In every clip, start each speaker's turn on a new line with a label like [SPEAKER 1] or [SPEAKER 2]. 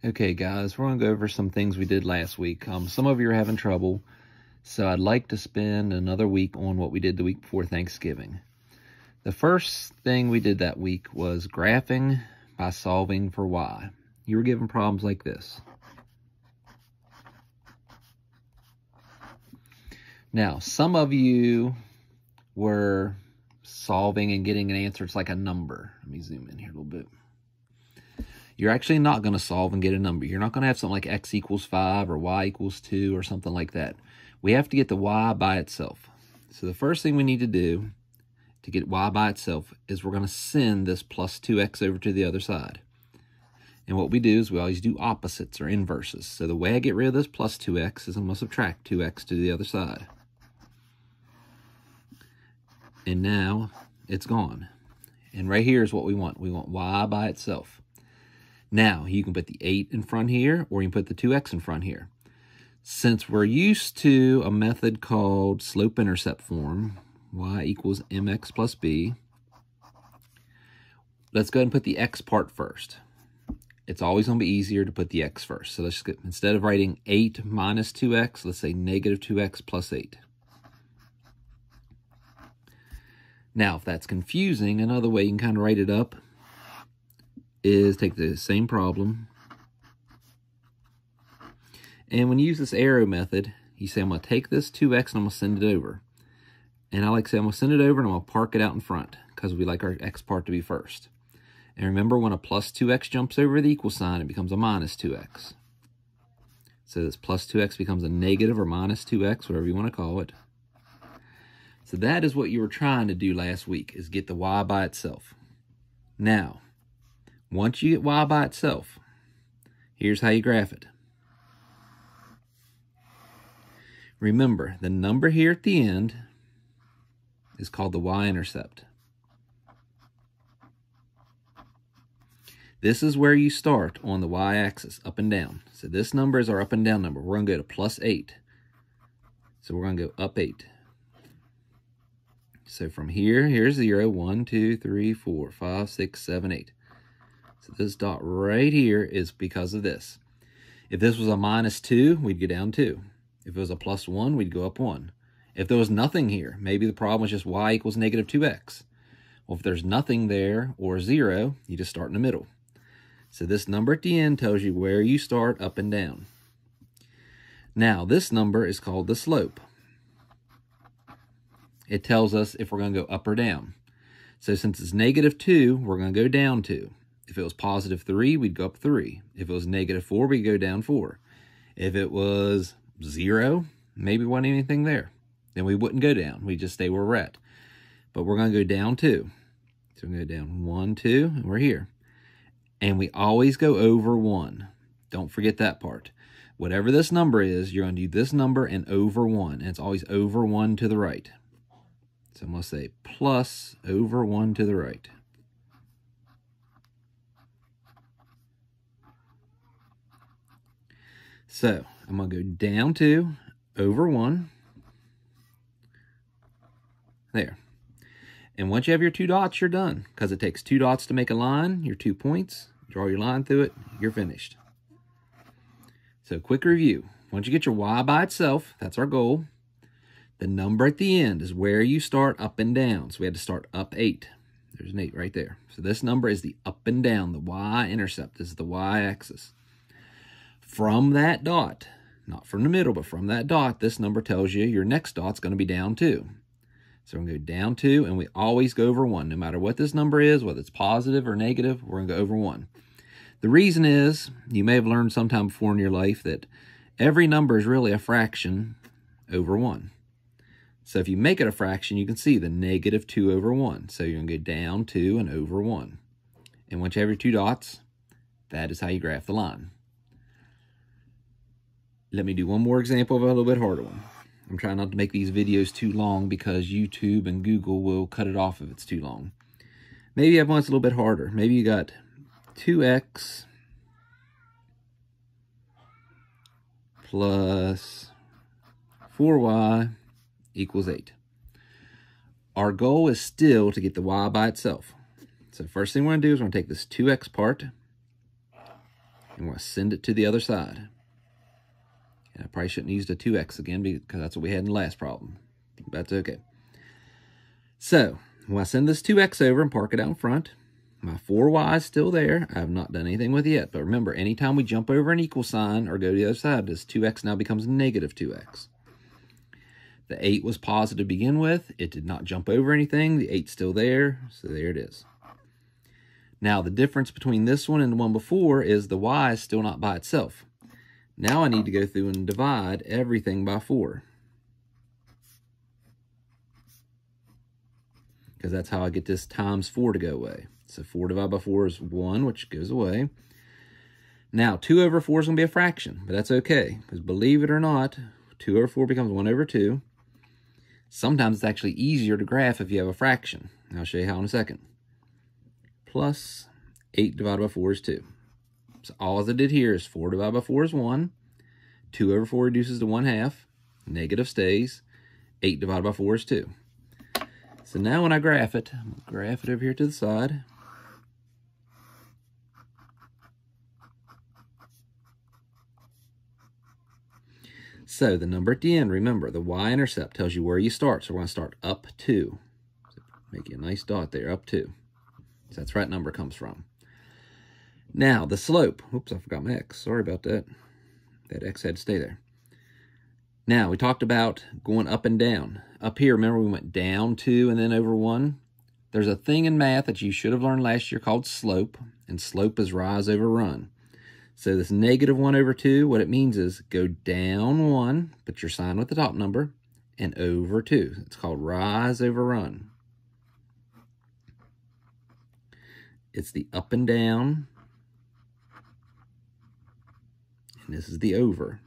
[SPEAKER 1] Okay, guys, we're going to go over some things we did last week. Some of you are having trouble, so I'd like to spend another week on what we did the week before Thanksgiving. The first thing we did that week was graphing by solving for y. You were given problems like this. Now, some of you were solving and getting an answer. It's like a number. Let me zoom in here a little bit. You're actually not going to solve and get a number. You're not going to have something like x equals 5 or y equals 2 or something like that. We have to get the y by itself. So the first thing we need to do to get y by itself is we're going to send this plus 2x over to the other side. And what we do is we always do opposites or inverses. So the way I get rid of this plus 2x is I'm going to subtract 2x to the other side. And now it's gone. And right here is what we want. We want y by itself. Now, you can put the 8 in front here, or you can put the 2x in front here. Since we're used to a method called slope-intercept form, y equals mx plus b, let's go ahead and put the x part first. It's always going to be easier to put the x first. So let's get, instead of writing 8 minus 2x, let's say negative 2x plus 8. Now, if that's confusing, another way you can kind of write it up is take the same problem, and when you use this arrow method, you say, I'm going to take this 2x and I'm going to send it over. And I like to say, I'm going to send it over and I'm going to park it out in front because we like our x part to be first. And remember, when a plus 2x jumps over the equal sign, it becomes a minus 2x. So this plus 2x becomes a negative or minus 2x, whatever you want to call it. So that is what you were trying to do last week, is get the y by itself. Now, once you get y by itself, here's how you graph it. Remember, the number here at the end is called the y-intercept. This is where you start on the y-axis, up and down. So this number is our up and down number. We're going to go to plus 8. So we're going to go up 8. So from here, here's 0, 1, 2, 3, 4, 5, 6, 7, 8. So this dot right here is because of this. If this was a minus 2, we'd go down 2. If it was a plus 1, we'd go up 1. If there was nothing here, maybe the problem was just y equals negative 2x. Well, if there's nothing there or 0, you just start in the middle. So this number at the end tells you where you start up and down. Now, this number is called the slope. It tells us if we're going to go up or down. So since it's negative 2, we're going to go down 2. If it was positive 3, we'd go up 3. If it was negative 4, we'd go down 4. If it was 0, maybe wasn't anything there, then we wouldn't go down. We'd just stay where we're at. But we're going to go down 2. So we're going to go down 1, 2, and we're here. And we always go over 1. Don't forget that part. Whatever this number is, you're going to do this number and over 1. And it's always over 1 to the right. So I'm going to say plus over 1 to the right. So I'm going to go down 2, over 1. There. And once you have your 2 dots, you're done. Because it takes 2 dots to make a line, your 2 points. Draw your line through it, you're finished. So quick review. Once you get your y by itself, that's our goal. The number at the end is where you start up and down. So we had to start up 8. There's an 8 right there. So this number is the up and down, the y-intercept. This is the y-axis. From that dot, not from the middle, but from that dot, this number tells you your next dot's going to be down 2. So we're going to go down 2, and we always go over 1. No matter what this number is, whether it's positive or negative, we're going to go over 1. The reason is, you may have learned sometime before in your life that every number is really a fraction over 1. So if you make it a fraction, you can see the negative 2 over 1. So you're going to go down 2 and over 1. And once you have your 2 dots, that is how you graph the line. Let me do one more example of a little bit harder one. I'm trying not to make these videos too long because YouTube and Google will cut it off if it's too long. Maybe you have one that's a little bit harder. Maybe you got 2x plus 4y equals 8. Our goal is still to get the y by itself. So first thing we're going to do is we're going to take this 2x part, and I'm going to send it to the other side. And I probably shouldn't use the 2x again because that's what we had in the last problem. That's okay. So, when I send this 2x over and park it out in front, my 4y is still there. I have not done anything with it yet. But remember, anytime we jump over an equal sign or go to the other side, this 2x now becomes negative 2x. The 8 was positive to begin with. It did not jump over anything. The 8's still there, so there it is. Now, the difference between this one and the one before is the y is still not by itself. Now I need to go through and divide everything by 4. Because that's how I get this times 4 to go away. So 4 divided by 4 is 1, which goes away. Now, 2 over 4 is going to be a fraction, but that's okay. Because believe it or not, 2 over 4 becomes 1 over 2. Sometimes it's actually easier to graph if you have a fraction. And I'll show you how in a second. Plus 8 divided by 4 is 2. So all I did here is 4 divided by 4 is 1. 2 over 4 reduces to 1/2. Negative stays. 8 divided by 4 is 2. So now when I graph it, I'm going to graph it over here to the side. So the number at the end, remember, the y-intercept tells you where you start. So we're going to start up 2. So make you a nice dot there, up 2. So that's where that number comes from. Now, the slope. Oops, I forgot my x. Sorry about that. That x had to stay there. Now, we talked about going up and down. Up here, remember we went down 2 and then over 1? There's a thing in math that you should have learned last year called slope, and slope is rise over run. So this negative 1 over 2, what it means is go down 1, put your sign with the top number, and over 2. It's called rise over run. It's the up and down, and this is the over.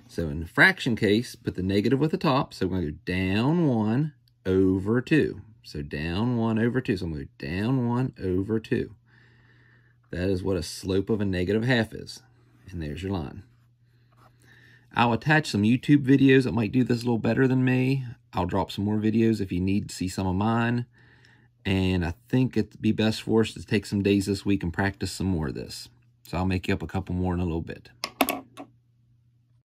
[SPEAKER 1] So in the fraction case, put the negative with the top. So we're going to go down 1 over 2. So down 1 over 2. So I'm going to go down 1 over 2. That is what a slope of a negative half is. And there's your line. I'll attach some YouTube videos that might do this a little better than me. I'll drop some more videos if you need to see some of mine. And I think it'd be best for us to take some days this week and practice some more of this. So I'll make you up a couple more in a little bit.